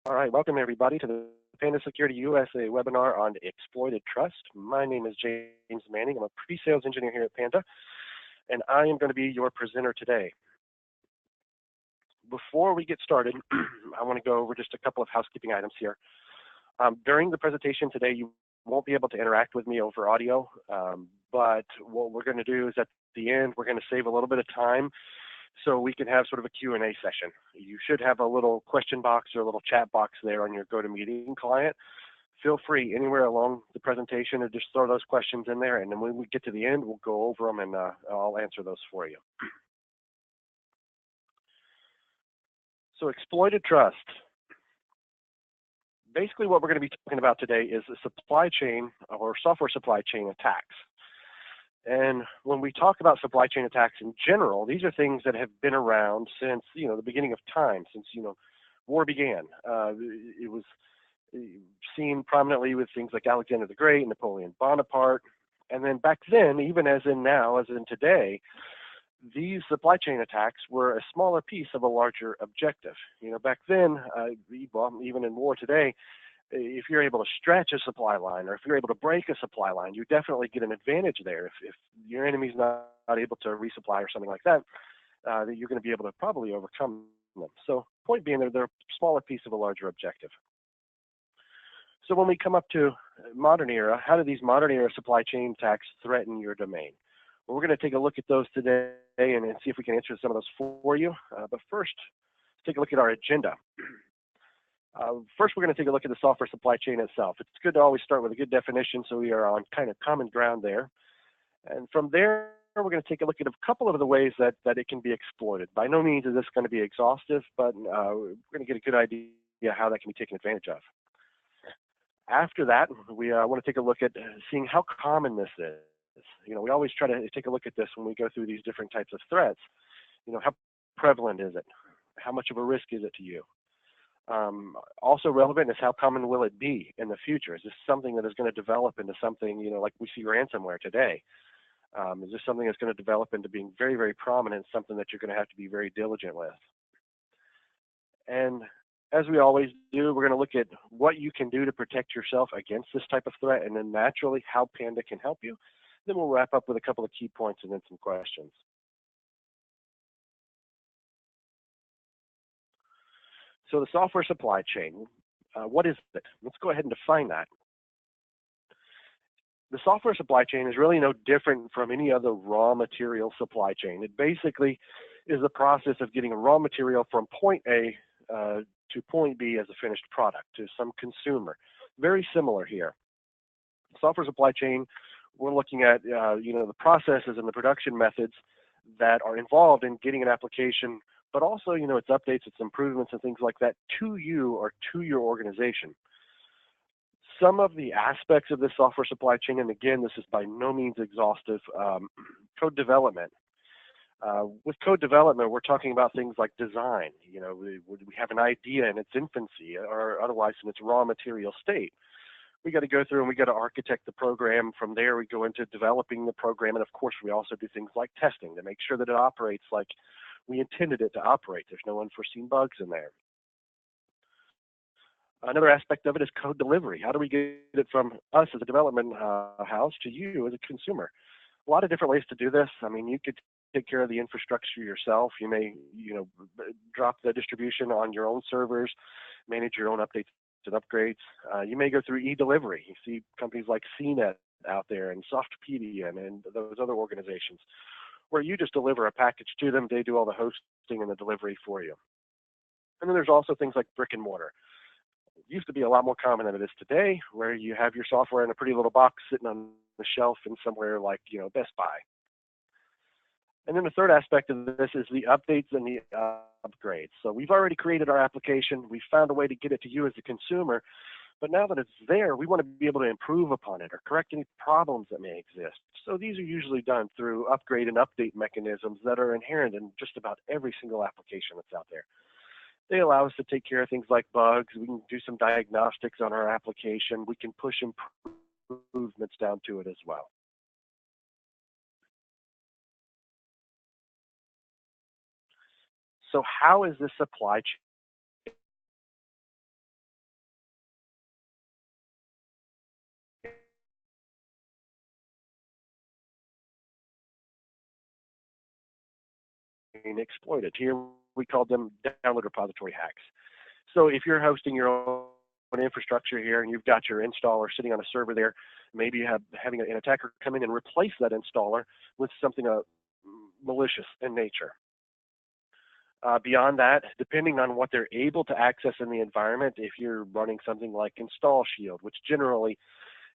All right, welcome everybody to the Panda Security USA webinar on exploited trust. My name is James Manning. I'm a pre-sales engineer here at Panda, and I am going to be your presenter today. Before we get started, I want to go over just a couple of housekeeping items here. During the presentation today, you won't be able to interact with me over audio, but what we're going to do is at the end, we're going to save a little bit of time so we can have sort of a Q&A session. You should have a little question box or a little chat box there on your GoToMeeting client. Feel free anywhere along the presentation to just throw those questions in there, and then when we get to the end, we'll go over them and I'll answer those for you. So exploited trust. Basically what we're going to be talking about today is the supply chain or software supply chain attacks. And when we talk about supply chain attacks in general, these are things that have been around since, the beginning of time, since, war began. It was seen prominently with things like Alexander the Great, Napoleon Bonaparte. And then back then, even as in now, as in today, these supply chain attacks were a smaller piece of a larger objective. Back then, well, even in war today, if you're able to stretch a supply line or if you're able to break a supply line, you definitely get an advantage there. If your enemy's not able to resupply or something like that, you're going to be able to probably overcome them. So point being, they're a smaller piece of a larger objective. So when we come up to modern era, how do these modern era supply chain attacks threaten your domain? Well, we're going to take a look at those today and see if we can answer some of those for you. But first, let's take a look at our agenda. First, we're going to take a look at the software supply chain itself. It's good to always start with a good definition so we are on kind of common ground there. And from there, we're going to take a look at a couple of the ways that it can be exploited. By no means is this going to be exhaustive, but we're going to get a good idea how that can be taken advantage of. After that, we want to take a look at seeing how common this is. We always try to take a look at this when we go through these different types of threats. How prevalent is it? How much of a risk is it to you? Also relevant is how common will it be in the future? Is this something that is going to develop into something, like we see ransomware today? Is this something that's going to develop into being very, very prominent, something that you're going to have to be very diligent with? And as we always do, we're going to look at what you can do to protect yourself against this type of threat, and then naturally how Panda can help you. Then we'll wrap up with a couple of key points and then some questions. So the software supply chain, what is it? Let's go ahead and define that. The software supply chain is really no different from any other raw material supply chain. It basically is the process of getting a raw material from point A to point B as a finished product to some consumer. Very similar here. Software supply chain, we're looking at the processes and the production methods that are involved in getting an application, but also, its updates, its improvements, and things like that to you or to your organization. Some of the aspects of this software supply chain, and again, this is by no means exhaustive, code development. With code development, we're talking about things like design. We have an idea in its infancy or otherwise in its raw material state. We got to go through and we got to architect the program. From there, we go into developing the program. And of course, we also do things like testing to make sure that it operates like we intended it to operate. There's no unforeseen bugs in there. Another aspect of it is code delivery. How do we get it from us as a development house to you as a consumer? A lot of different ways to do this. I mean, you could take care of the infrastructure yourself. You may, drop the distribution on your own servers, manage your own updates and upgrades. You may go through e-delivery. You see companies like CNET out there and Softpedia and those other organizations where you just deliver a package to them. They do all the hosting and the delivery for you. And then there's also things like brick and mortar. It used to be a lot more common than it is today, where you have your software in a pretty little box sitting on the shelf in somewhere like, Best Buy. And then the third aspect of this is the updates and the upgrades. So we've already created our application. We found a way to get it to you as a consumer. But now that it's there, we want to be able to improve upon it or correct any problems that may exist. So these are usually done through upgrade and update mechanisms that are inherent in just about every single application that's out there. They allow us to take care of things like bugs. We can do some diagnostics on our application. We can push improvements down to it as well. So how is this supply exploited. Here we call them download repository hacks. So if you're hosting your own infrastructure here and you've got your installer sitting on a server there, maybe you have having an attacker come in and replace that installer with something malicious in nature. Beyond that, depending on what they're able to access in the environment, if you're running something like Install Shield, which generally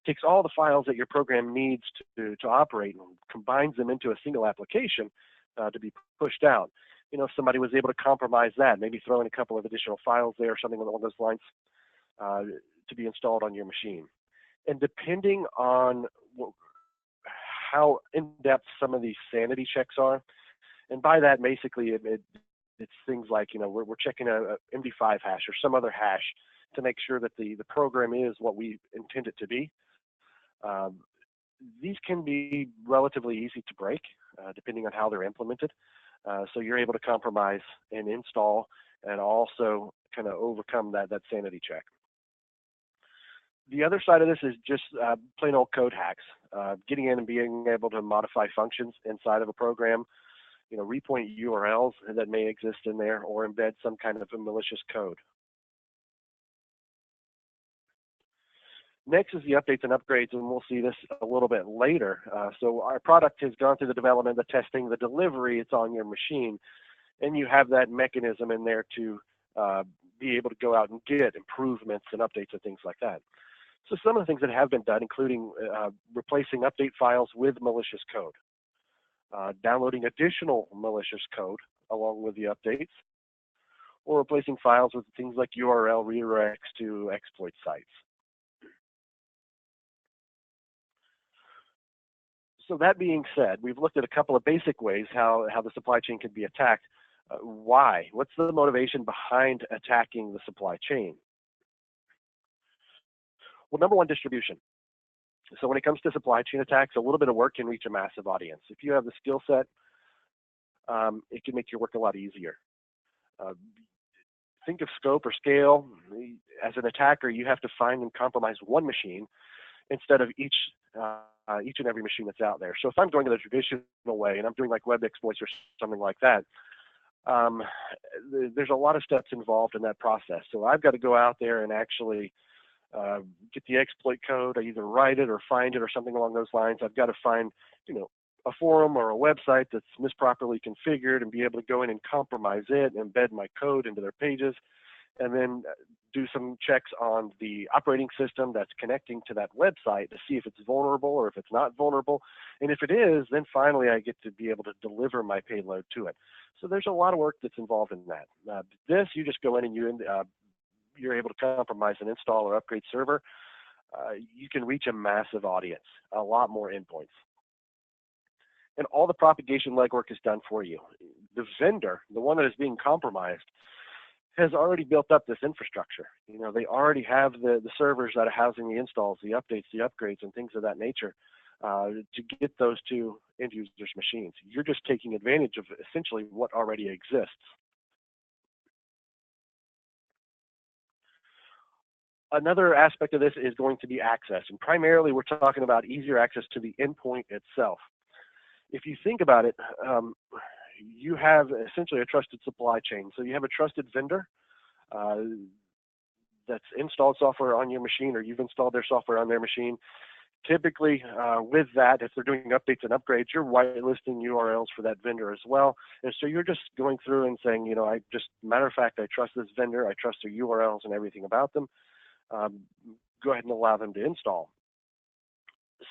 takes all the files that your program needs to operate and combines them into a single application to be pushed out. You know, if somebody was able to compromise that, maybe throw in a couple of additional files there or something along those lines to be installed on your machine. And depending on how in-depth some of these sanity checks are, and by that basically it's things like, you know, we're checking a MD5 hash or some other hash to make sure that the program is what we intend it to be. These can be relatively easy to break depending on how they're implemented. So you're able to compromise and install and also kind of overcome that sanity check. The other side of this is just plain old code hacks, getting in and being able to modify functions inside of a program, you know, repoint URLs that may exist in there or embed some kind of a malicious code. Next is the updates and upgrades, and we'll see this a little bit later. So our product has gone through the development, the testing, the delivery, it's on your machine, and you have that mechanism in there to be able to go out and get improvements and updates and things like that. So some of the things that have been done, including replacing update files with malicious code, downloading additional malicious code along with the updates, or replacing files with things like URL redirects to exploit sites. So that being said, we've looked at a couple of basic ways how the supply chain can be attacked. Why? What's the motivation behind attacking the supply chain? Well, number one, distribution. So when it comes to supply chain attacks, a little bit of work can reach a massive audience. If you have the skill set, it can make your work a lot easier. Think of scope or scale. As an attacker, you have to find and compromise one machine instead of each and every machine that's out there. So if I'm going the traditional way and I'm doing like web exploits or something like that, there's a lot of steps involved in that process. So I've got to go out there and actually get the exploit code. I either write it or find it or something along those lines. I've got to find, you know, a forum or a website that's misproperly configured and be able to go in and compromise it, embed my code into their pages, and then do some checks on the operating system that's connecting to that website to see if it's vulnerable or if it's not vulnerable. And if it is, then finally I get to be able to deliver my payload to it. So there's a lot of work that's involved in that. This, you just go in and you're able to compromise an install or upgrade server. You can reach a massive audience, a lot more endpoints. And all the propagation legwork is done for you. The vendor, the one that is being compromised, has already built up this infrastructure. You know, they already have the servers that are housing the installs, the updates, the upgrades, and things of that nature to get those to end users' machines. You're just taking advantage of essentially what already exists. Another aspect of this is going to be access, and primarily we're talking about easier access to the endpoint itself. If you think about it, you have essentially a trusted supply chain. So you have a trusted vendor that's installed software on your machine, or you've installed their software on their machine. Typically, with that, if they're doing updates and upgrades, you're whitelisting URLs for that vendor as well. And so you're just going through and saying, you know, matter of fact, I trust this vendor, I trust their URLs and everything about them. Go ahead and allow them to install.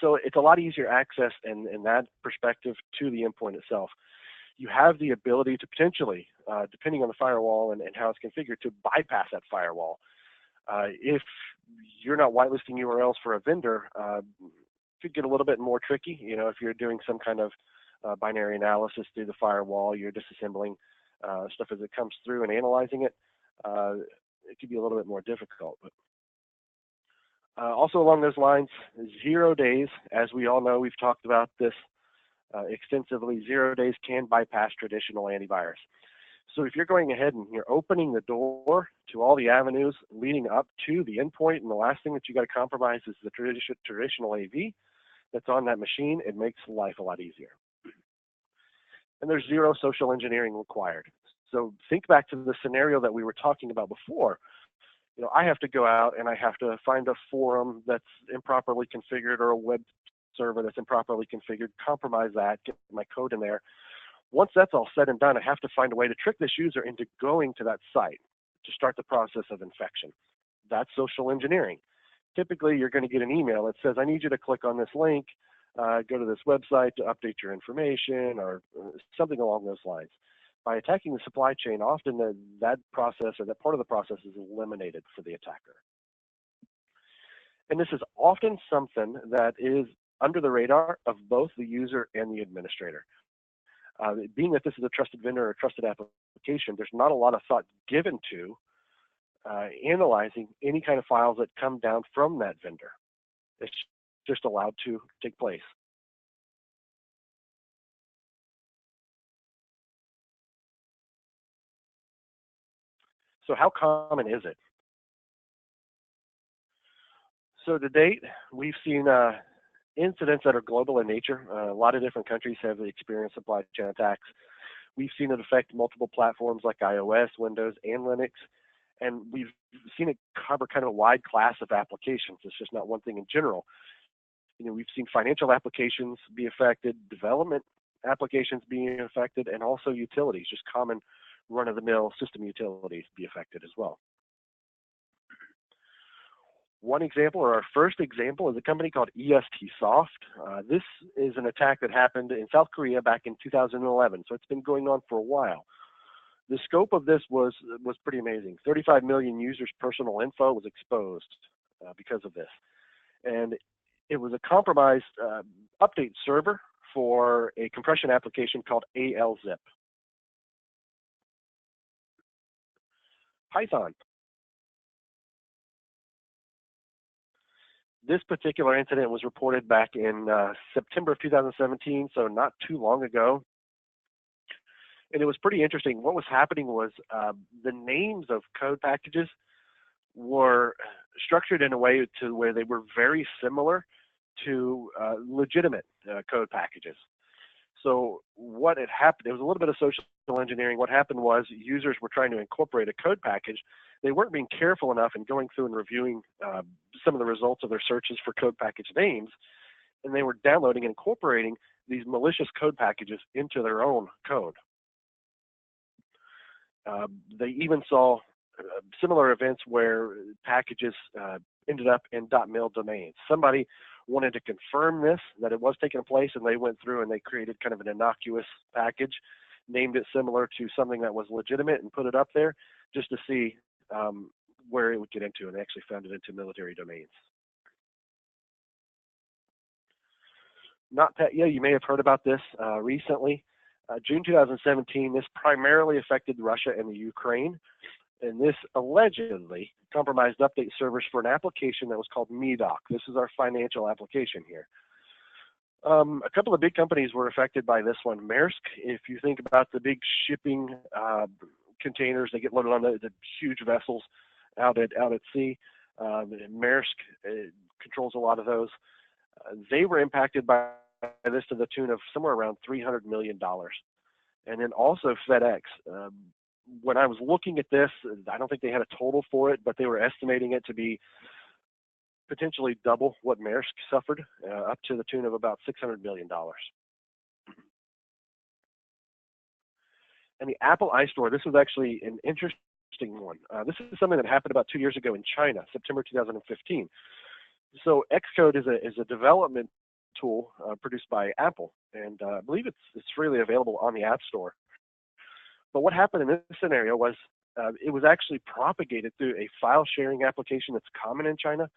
So it's a lot easier access in that perspective to the endpoint itself. You have the ability to potentially, depending on the firewall and how it's configured, to bypass that firewall. If you're not whitelisting URLs for a vendor, it could get a little bit more tricky. You know, if you're doing some kind of binary analysis through the firewall, you're disassembling stuff as it comes through and analyzing it, it could be a little bit more difficult. But also along those lines, 0 days, as we all know, we've talked about this extensively, 0 days can bypass traditional antivirus. So if you're going ahead and you're opening the door to all the avenues leading up to the endpoint, and the last thing that you got to compromise is the traditional AV that's on that machine, it makes life a lot easier. and there's zero social engineering required. So think back to the scenario that we were talking about before. I have to go out and I have to find a forum that's improperly configured or a web server that's improperly configured, compromise that, get my code in there. Once that's all said and done, I have to find a way to trick this user into going to that site to start the process of infection. That's social engineering. Typically, you're going to get an email that says, I need you to click on this link, go to this website to update your information, or something along those lines. By attacking the supply chain, often that process or that part of the process is eliminated for the attacker. And this is often something that is under the radar of both the user and the administrator. Being that this is a trusted vendor or a trusted application, there's not a lot of thought given to analyzing any kind of files that come down from that vendor. It's just allowed to take place. So how common is it? So to date, we've seen incidents that are global in nature. A lot of different countries have experienced supply chain attacks. We've seen it affect multiple platforms like iOS, Windows, and Linux. And we've seen it cover kind of a wide class of applications. It's just not one thing in general. We've seen financial applications be affected, development applications being affected, and also utilities, just common run-of-the-mill system utilities be affected as well. One example, or our first example, is a company called ESTsoft. This is an attack that happened in South Korea back in 2011, so it's been going on for a while. The scope of this was pretty amazing. 35 million users' personal info was exposed because of this. And it was a compromised update server for a compression application called ALZip. Python. This particular incident was reported back in September of 2017, so not too long ago. And it was pretty interesting. What was happening was the names of code packages were structured in a way to where they were very similar to legitimate code packages. So what had happened, it was a little bit of social engineering. What happened was users were trying to incorporate a code package. They weren't being careful enough in going through and reviewing some of the results of their searches for code package names, and they were downloading and incorporating these malicious code packages into their own code. They even saw similar events where packages ended up in .mil domains. Somebody wanted to confirm this, that it was taking place, and they went through and they created kind of an innocuous package, named it similar to something that was legitimate, and put it up there just to see where it would get into, and they actually found it into military domains. Yeah, you may have heard about this recently. June 2017, this primarily affected Russia and the Ukraine, and this allegedly compromised update servers for an application that was called MEDOC. This is our financial application here. A couple of big companies were affected by this one. Maersk, if you think about the big shipping containers, they get loaded on the huge vessels out at sea. Maersk controls a lot of those. They were impacted by this to the tune of somewhere around $300 million. And then also FedEx. When I was looking at this, I don't think they had a total for it, but they were estimating it to be potentially double what Maersk suffered, up to the tune of about $600 million. And the Apple iStore, this was actually an interesting one. This is something that happened about 2 years ago in China, September 2015. So Xcode is a development tool produced by Apple, and I believe it's freely available on the App Store. But what happened in this scenario was it was actually propagated through a file sharing application that's common in China,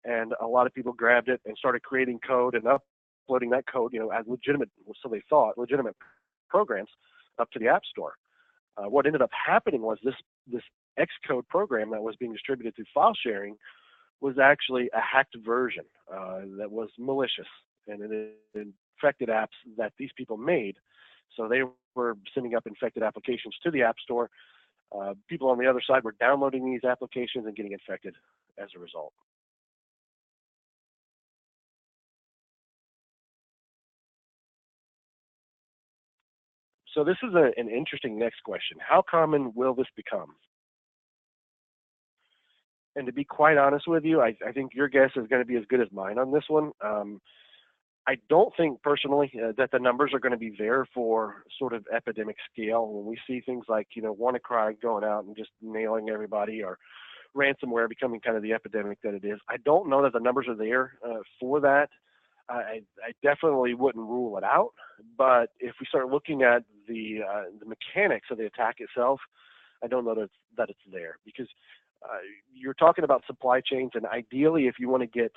and a lot of people grabbed it and started creating code and uploading that code, as legitimate, so they thought, legitimate programs up to the App Store. What ended up happening was this Xcode program that was being distributed through file sharing was actually a hacked version that was malicious, and it infected apps that these people made. So they were sending up infected applications to the App Store. People on the other side were downloading these applications and getting infected as a result. So this is an interesting next question. How common will this become? And to be quite honest with you, I think your guess is going to be as good as mine on this one. I don't think personally that the numbers are going to be there for sort of epidemic scale. When we see things like, WannaCry going out and just nailing everybody, or ransomware becoming kind of the epidemic that it is, I don't know that the numbers are there for that. I definitely wouldn't rule it out, but if we start looking at the mechanics of the attack itself, I don't know that it's there, because you're talking about supply chains, and ideally, if you want to get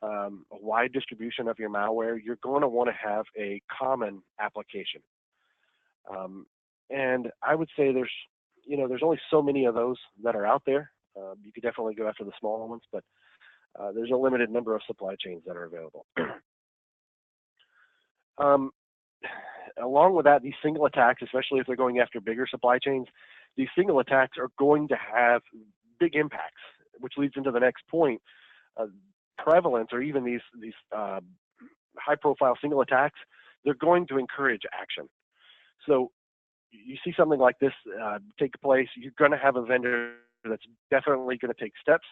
a wide distribution of your malware, you're going to want to have a common application. And I would say there's only so many of those that are out there. You could definitely go after the smaller ones, but there's a limited number of supply chains that are available. Along with that, these single attacks, especially if they're going after bigger supply chains, these single attacks are going to have big impacts, which leads into the next point. Prevalence, or even these high-profile single attacks, they're going to encourage action. So you see something like this take place, you're going to have a vendor that's definitely going to take steps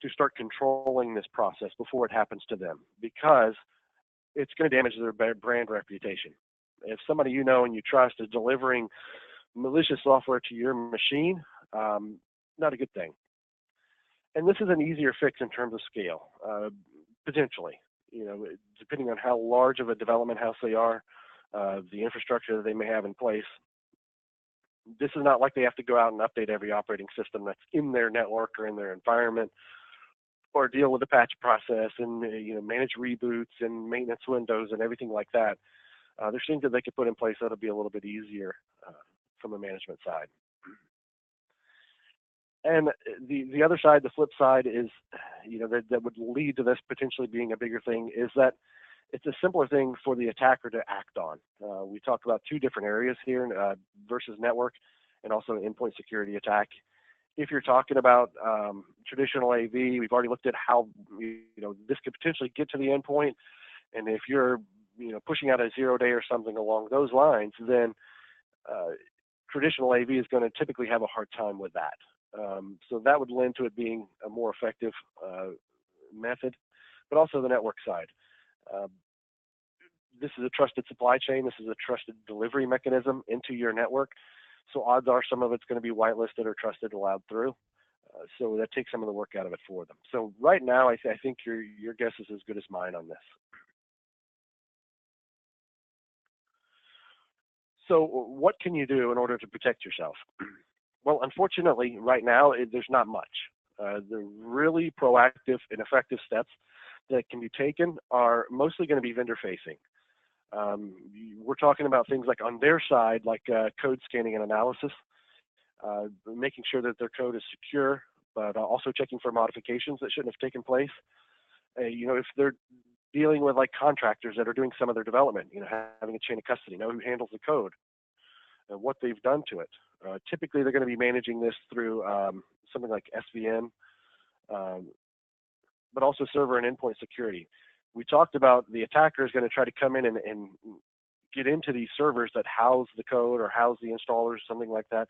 to start controlling this process before it happens to them, because it's going to damage their brand reputation. If somebody you know and you trust is delivering malicious software to your machine, not a good thing. And this is an easier fix in terms of scale, potentially. Depending on how large of a development house they are, the infrastructure that they may have in place. This is not like they have to go out and update every operating system that's in their network or in their environment, or deal with the patch process and manage reboots and maintenance windows and everything like that. There's things that they could put in place that'll be a little bit easier from a management side. And the other side, the flip side is, that would lead to this potentially being a bigger thing, is that it's a simpler thing for the attacker to act on. We talked about two different areas here, versus network and also an endpoint security attack. If you're talking about traditional AV, we've already looked at how this could potentially get to the endpoint, and if you're pushing out a 0-day or something along those lines, then traditional AV is going to typically have a hard time with that. So that would lend to it being a more effective method, but also the network side. This is a trusted supply chain. This is a trusted delivery mechanism into your network. So odds are some of it's going to be whitelisted or trusted allowed through. So that takes some of the work out of it for them. So right now, I think your guess is as good as mine on this. So what can you do in order to protect yourself? Well, unfortunately, right now, there's not much. The really proactive and effective steps that can be taken are mostly going to be vendor-facing. We're talking about things like on their side, like code scanning and analysis, making sure that their code is secure, but also checking for modifications that shouldn't have taken place. If they're dealing with like contractors that are doing some of their development, having a chain of custody, know who handles the code and what they've done to it. Typically, they're going to be managing this through something like SVN, but also server and endpoint security. We talked about the attacker is going to try to come in and get into these servers that house the code or house the installers, something like that.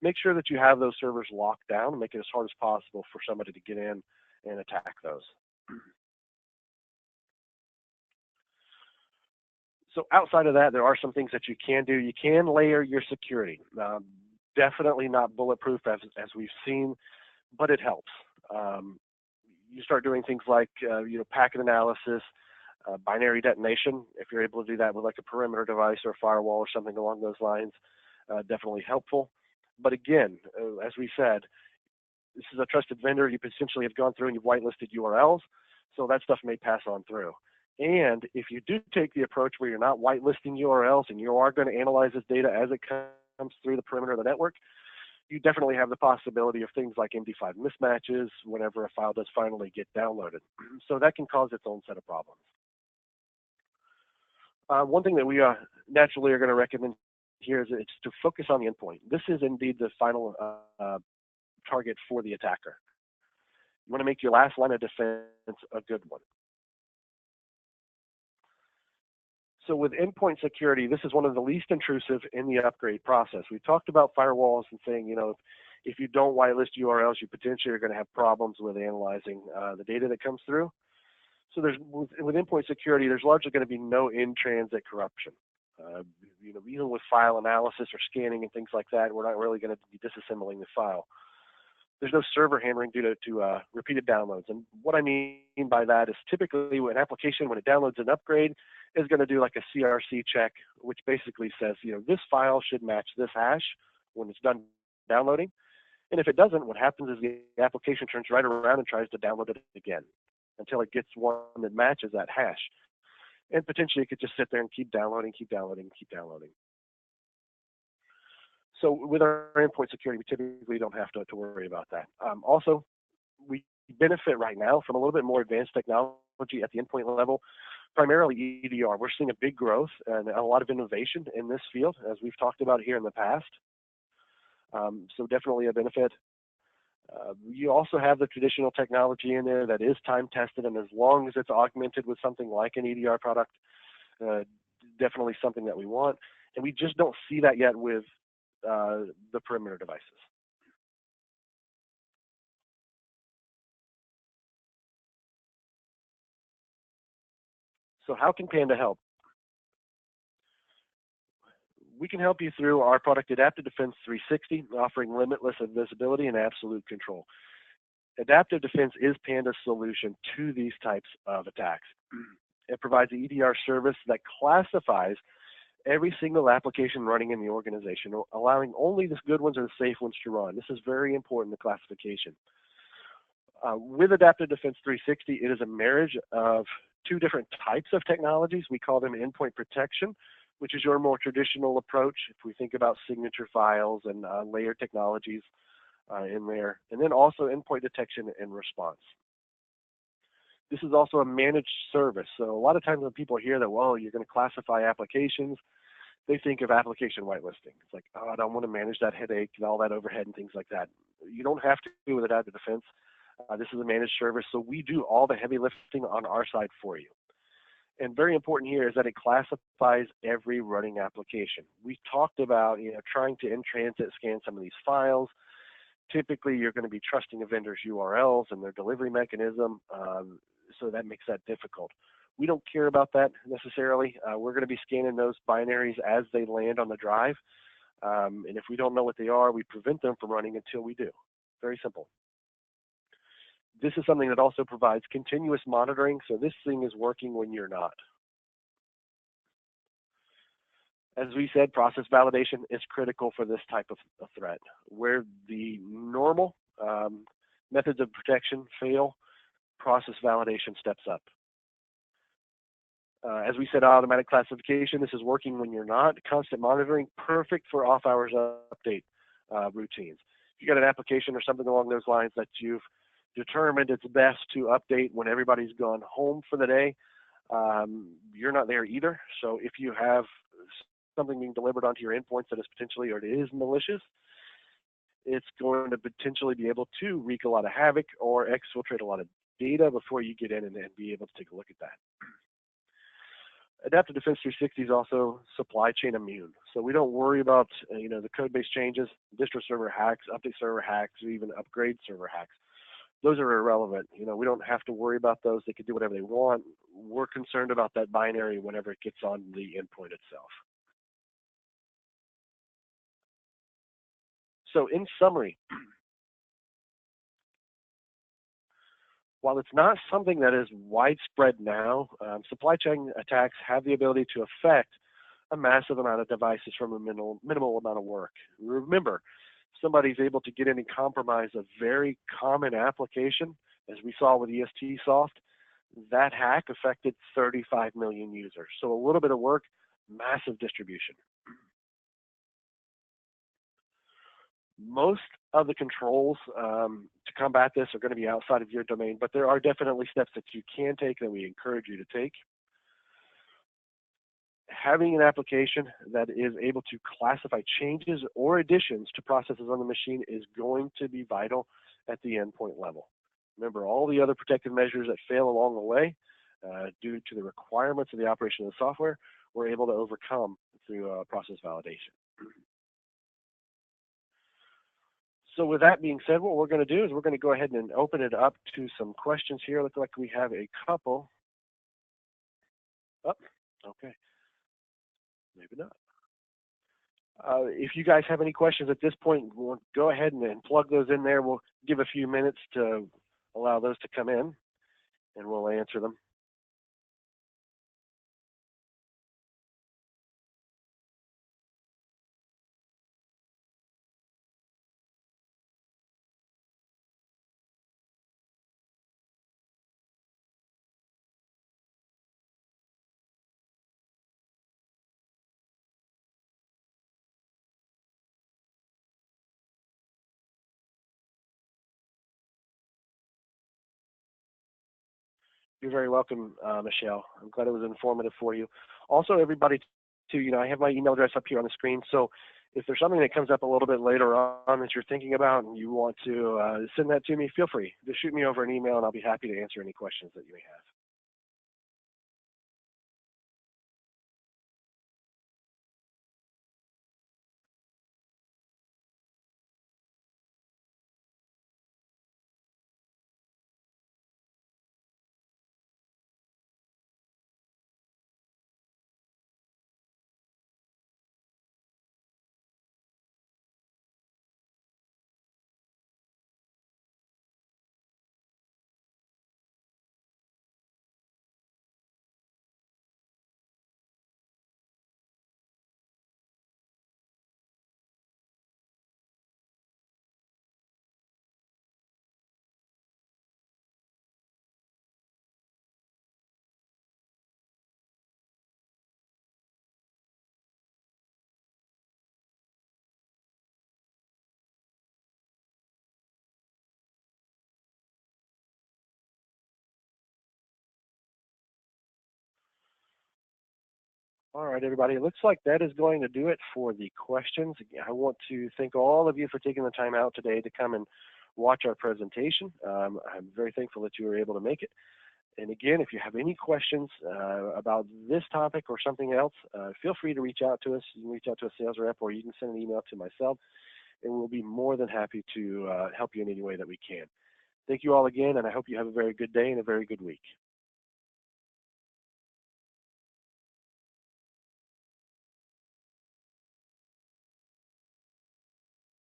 Make sure that you have those servers locked down and make it as hard as possible for somebody to get in and attack those. So outside of that, there are some things that you can do. You can layer your security. Definitely not bulletproof as we've seen, but it helps. You start doing things like packet analysis, binary detonation. If you're able to do that with like a perimeter device or a firewall or something along those lines, definitely helpful. But again, as we said, this is a trusted vendor. You potentially have gone through and you've whitelisted URLs, so that stuff may pass on through. And if you do take the approach where you're not whitelisting URLs and you are going to analyze this data as it comes through the perimeter of the network, you definitely have the possibility of things like MD5 mismatches whenever a file does finally get downloaded. So that can cause its own set of problems. One thing that we naturally are going to recommend here is it's to focus on the endpoint. This is indeed the final target for the attacker. You want to make your last line of defense a good one. So with endpoint security, this is one of the least intrusive in the upgrade process. We talked about firewalls and saying, if you don't whitelist URLs, you potentially are going to have problems with analyzing the data that comes through. So with endpoint security, there's largely going to be no in-transit corruption. Even with file analysis or scanning and things like that, we're not really going to be disassembling the file. There's no server hammering due to repeated downloads. And what I mean by that is typically an application, when it downloads an upgrade, is going to do like a CRC check, which basically says, this file should match this hash when it's done downloading. And if it doesn't, what happens is the application turns right around and tries to download it again until it gets one that matches that hash. And potentially it could just sit there and keep downloading, keep downloading, keep downloading. So with our endpoint security, we typically don't have to worry about that. Also, we benefit right now from a little bit more advanced technology at the endpoint level, primarily EDR. We're seeing a big growth and a lot of innovation in this field, as we've talked about here in the past. So definitely a benefit. You also have the traditional technology in there that is time tested, and as long as it's augmented with something like an EDR product, definitely something that we want. And we just don't see that yet with the perimeter devices. So how can Panda help? We can help you through our product Adaptive Defense 360, offering limitless visibility and absolute control. Adaptive Defense is Panda's solution to these types of attacks. It provides an EDR service that classifies every single application running in the organization, allowing only the good ones or the safe ones to run. This is very important, the classification. With Adaptive Defense 360, it is a marriage of two different types of technologies. We call them endpoint protection, which is your more traditional approach if we think about signature files and layer technologies in there, and then also endpoint detection and response. This is also a managed service. So a lot of times when people hear that, well, you're going to classify applications, they think of application whitelisting. It's like, oh, I don't want to manage that headache and all that overhead and things like that. You don't have to do with Adaptive Defense. This is a managed service, so we do all the heavy lifting on our side for you. And very important here is that it classifies every running application. We talked about, trying to in-transit scan some of these files. Typically, you're going to be trusting a vendor's URLs and their delivery mechanism, so that makes that difficult. We don't care about that necessarily. We're going to be scanning those binaries as they land on the drive, and if we don't know what they are, we prevent them from running until we do. Very simple. This is something that also provides continuous monitoring, so this thing is working when you're not. As we said, process validation is critical for this type of threat. Where the normal methods of protection fail, process validation steps up. As we said, automatic classification, this is working when you're not. Constant monitoring, perfect for off-hours update routines. If you got an application or something along those lines that you've determined it's best to update when everybody's gone home for the day, you're not there either. So if you have something being delivered onto your endpoints that is potentially, or it is malicious, it's going to potentially be able to wreak a lot of havoc or exfiltrate a lot of data before you get in and be able to take a look at that. Adaptive Defense 360 is also supply chain immune. So we don't worry about the code base changes, distro server hacks, update server hacks, or even upgrade server hacks. Those are irrelevant. We don't have to worry about those. They can do whatever they want. We're concerned about that binary whenever it gets on the endpoint itself. So in summary, while it's not something that is widespread now, supply chain attacks have the ability to affect a massive amount of devices from a minimal amount of work. Remember, somebody's able to get in and compromise a very common application, as we saw with ESTsoft. That hack affected 35 million users. So a little bit of work, massive distribution. Most of the controls to combat this are going to be outside of your domain, but there are definitely steps that you can take that we encourage you to take. Having an application that is able to classify changes or additions to processes on the machine is going to be vital at the endpoint level. Remember, all the other protective measures that fail along the way due to the requirements of the operation of the software, we're able to overcome through process validation. So with that being said, what we're going to do is we're going to go ahead and open it up to some questions here. Looks like we have a couple. Oh, okay. Maybe not. If you guys have any questions at this point, we'll go ahead and plug those in there. We'll give a few minutes to allow those to come in, and we'll answer them. You're very welcome, Michelle. I'm glad it was informative for you. Also, everybody, too, I have my email address up here on the screen. So if there's something that comes up a little bit later on that you're thinking about and you want to send that to me, feel free. Just shoot me over an email and I'll be happy to answer any questions that you may have. All right, everybody. It looks like that is going to do it for the questions. I want to thank all of you for taking the time out today to come and watch our presentation. I'm very thankful that you were able to make it. And again, if you have any questions about this topic or something else, feel free to reach out to us. You can reach out to a sales rep or you can send an email to myself, and we'll be more than happy to help you in any way that we can. Thank you all again, and I hope you have a very good day and a very good week.